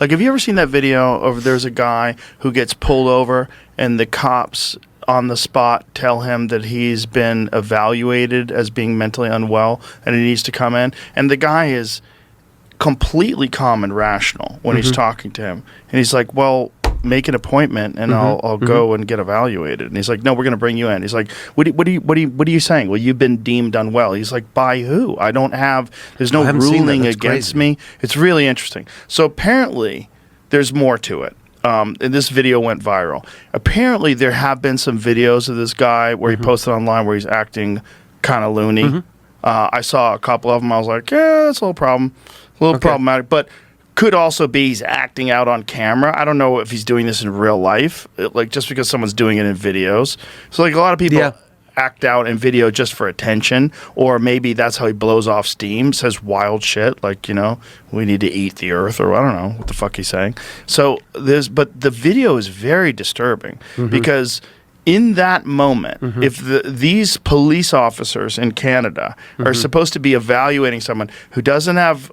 Like, have you ever seen that video of there's a guy who gets pulled over and the cops on the spot tell him that he's been evaluated as being mentally unwell and he needs to come in? And the guy is completely calm and rational when he's talking to him. And he's like, well, make an appointment and I'll go and get evaluated. And he's like, no, we're going to bring you in. He's like, what are you saying? Well, you've been deemed unwell. He's like, by who? There's no ruling against me. It's really interesting. So apparently there's more to it. And this video went viral. Apparently there have been some videos of this guy where he posted online where he's acting kind of loony. I saw a couple of them. I was like, yeah, that's a little problematic, but could also be he's acting out on camera. I don't know if he's doing this in real life, like just because someone's doing it in videos. So like a lot of people act out in video just for attention, or maybe that's how he blows off steam, says wild shit like, we need to eat the earth, or I don't know what the fuck he's saying. So but the video is very disturbing because in that moment, if these police officers in Canada are supposed to be evaluating someone who doesn't have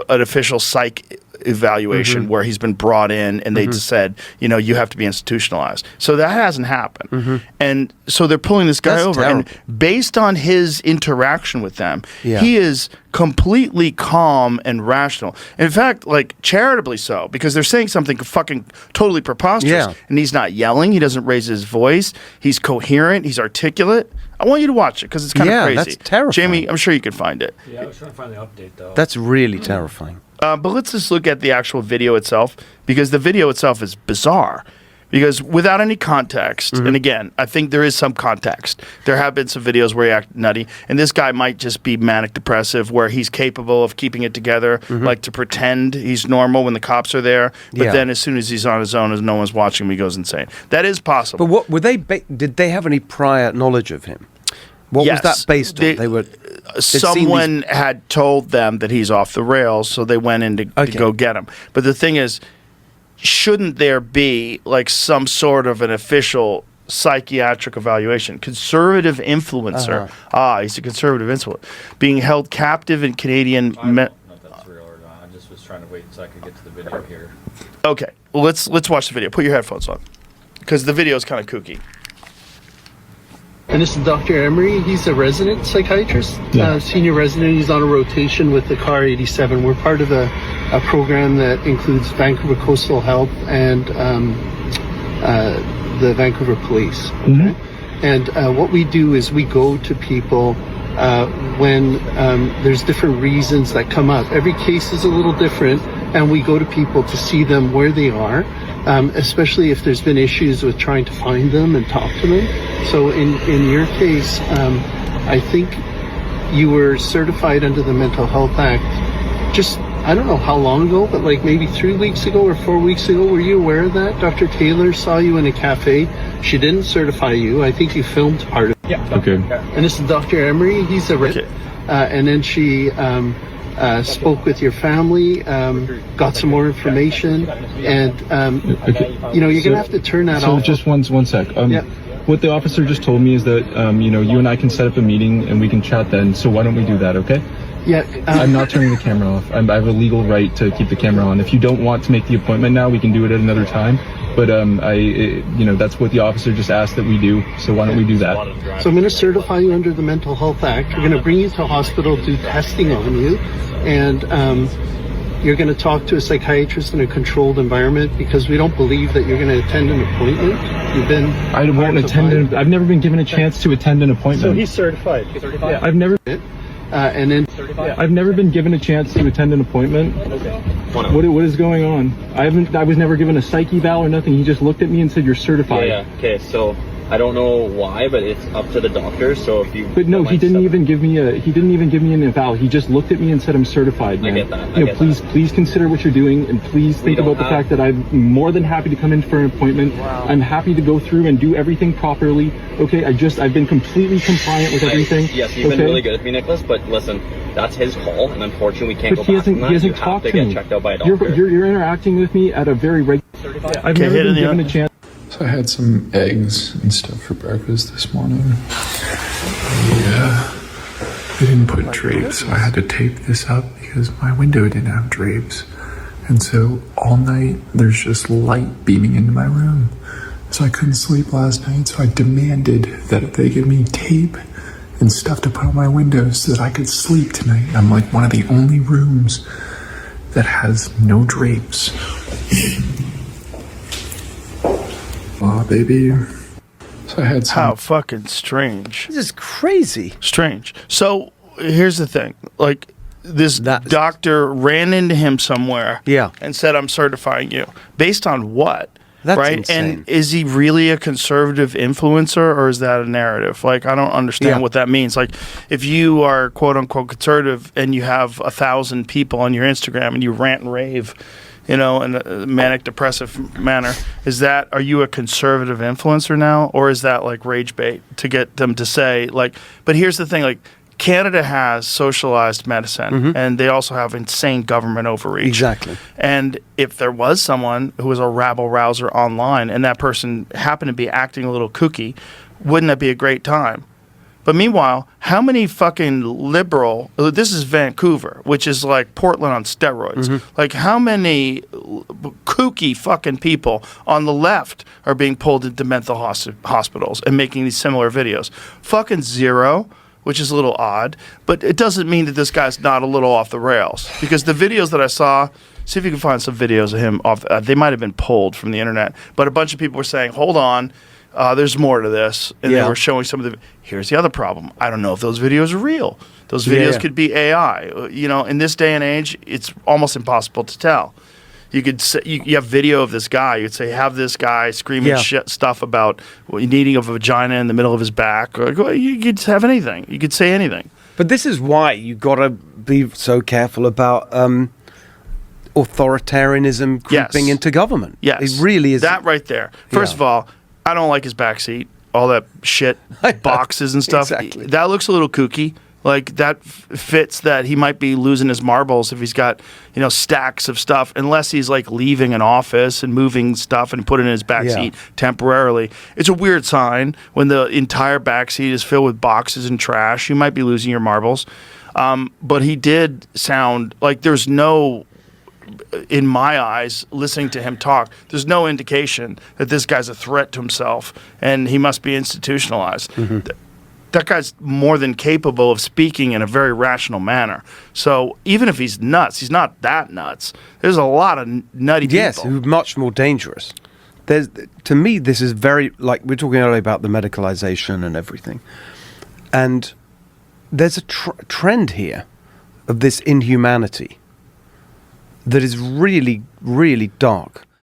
an official psych evaluation where he's been brought in and they just said, you have to be institutionalized. So that hasn't happened. And so they're pulling this guy over. Terrible. And based on his interaction with them, he is completely calm and rational. In fact, like charitably so, because they're saying something fucking totally preposterous. And he's not yelling. He doesn't raise his voice. He's coherent. He's articulate. I want you to watch it because it's kind of crazy. That's terrifying. Jamie, I'm sure you can find it. Yeah, I was trying to find the update, though. That's really terrifying. But let's just look at the actual video itself, because the video itself is bizarre. Because without any context, and again, I think there is some context. There have been some videos where he acted nutty, and this guy might just be manic depressive, where he's capable of keeping it together, like to pretend he's normal when the cops are there, but then as soon as he's on his own, as no one's watching him, he goes insane. That is possible. But what were they? Did they have any prior knowledge of him? What was that based on? Someone had told them that he's off the rails, so they went in to go get him. But the thing is, shouldn't there be like some sort of an official psychiatric evaluation? Conservative influencer. He's a conservative influencer. Being held captive in Canadian... I don't know if that's real or not. I just was trying to wait so I could get to the video here. Okay, well, let's watch the video. Put your headphones on, because the video is kind of kooky. And this is Dr. Emery. He's a resident psychiatrist, senior resident. He's on a rotation with the CAR 87. We're part of a program that includes Vancouver Coastal Health and the Vancouver Police. Okay? And what we do is we go to people when there's different reasons that come up. Every case is a little different, and we go to people to see them where they are. Especially if there's been issues with trying to find them and talk to them. So in your case, I think you were certified under the Mental Health Act just, I don't know how long ago, but like maybe 3 weeks ago or 4 weeks ago. Were you aware of that? Dr. Taylor saw you in a cafe. She didn't certify you. I think you filmed part of it. Yeah. Okay. And this is Dr. Emery. He's a and then she spoke with your family, got some more information, and you're gonna have to turn that off. So just one sec. What the officer just told me is that you and I can set up a meeting and we can chat then. So why don't we do that? Okay. Yeah. I'm not turning the camera off. I have a legal right to keep the camera on. If you don't want to make the appointment now, we can do it at another time. But that's what the officer just asked that we do. So why don't we do that? So I'm going to certify you under the Mental Health Act. We're going to bring you to hospital, do testing on you, and you're going to talk to a psychiatrist in a controlled environment, because we don't believe that you're going to attend an appointment. I won't attend. I've never been given a chance to attend an appointment. So he's certified. Yeah. I've never been given a chance to attend an appointment. What is going on? I was never given a psych eval or nothing. He just looked at me and said, "You're certified." Yeah. Okay. So I don't know why, but it's up to the doctor. So if you. But no, he didn't even give me an eval. He just looked at me and said, "I'm certified." Man. I get that. Please consider what you're doing, and please think about the fact that I'm more than happy to come in for an appointment. Wow. I'm happy to go through and do everything properly. Okay. I've been completely compliant with everything. Yes, you've been really good with me, Nicholas. But listen, that's his call, and unfortunately, we can't go back on that. He hasn't talked to me. Get checked out by a doctor. You're interacting with me at a very regular. I've never been given a chance. So I had some eggs and stuff for breakfast this morning. Yeah, I didn't put drapes, so I had to tape this up because my window didn't have drapes. And so all night, there's just light beaming into my room. So I couldn't sleep last night, so I demanded that they give me tape and stuff to put on my windows so that I could sleep tonight. I'm like one of the only rooms that has no drapes. Aw, baby. So I had some... How fucking strange. This is crazy. Strange. So here's the thing. Like, this doctor ran into him somewhere and said, I'm certifying you. Based on what? That's right? insane. And is he really a conservative influencer, or is that a narrative? Like, I don't understand what that means. Like, if you are quote unquote conservative and you have 1,000 people on your Instagram and you rant and rave, you know, in a manic depressive manner, are you a conservative influencer now, or is that like rage bait to get them to say like? But here's the thing, like, Canada has socialized medicine, and they also have insane government overreach. Exactly. And if there was someone who was a rabble-rouser online and that person happened to be acting a little kooky, wouldn't that be a great time? But meanwhile, how many fucking liberal... This is Vancouver, which is like Portland on steroids. Like, how many kooky fucking people on the left are being pulled into mental hospitals and making these similar videos? Fucking zero. Which is a little odd, but it doesn't mean that this guy's not a little off the rails. Because the videos that I saw, see if you can find some videos of him off. They might have been pulled from the internet, but a bunch of people were saying, "Hold on, there's more to this," and they were showing some of the. Here's the other problem: I don't know if those videos are real. Those videos could be AI. You know, in this day and age, it's almost impossible to tell. You could say, you have video of this guy. You'd say, have this guy screaming shit stuff about needing a vagina in the middle of his back. Or, you could have anything. You could say anything. But this is why you got to be so careful about authoritarianism creeping into government. Yes, it really is that right there. First of all, I don't like his backseat. All that shit, boxes and stuff. Exactly. That looks a little kooky. Like, that fits that he might be losing his marbles if he's got, you know, stacks of stuff, unless he's like leaving an office and moving stuff and putting it in his backseat temporarily. It's a weird sign when the entire backseat is filled with boxes and trash. You might be losing your marbles. But he did sound like there's no, in my eyes, listening to him talk, there's no indication that this guy's a threat to himself and he must be institutionalized. That guy's more than capable of speaking in a very rational manner. So even if he's nuts, he's not that nuts. There's a lot of nutty people. Yes, who are much more dangerous. To me, this is very, like, we're talking earlier about the medicalization and everything. And there's a trend here of this inhumanity that is really, really dark.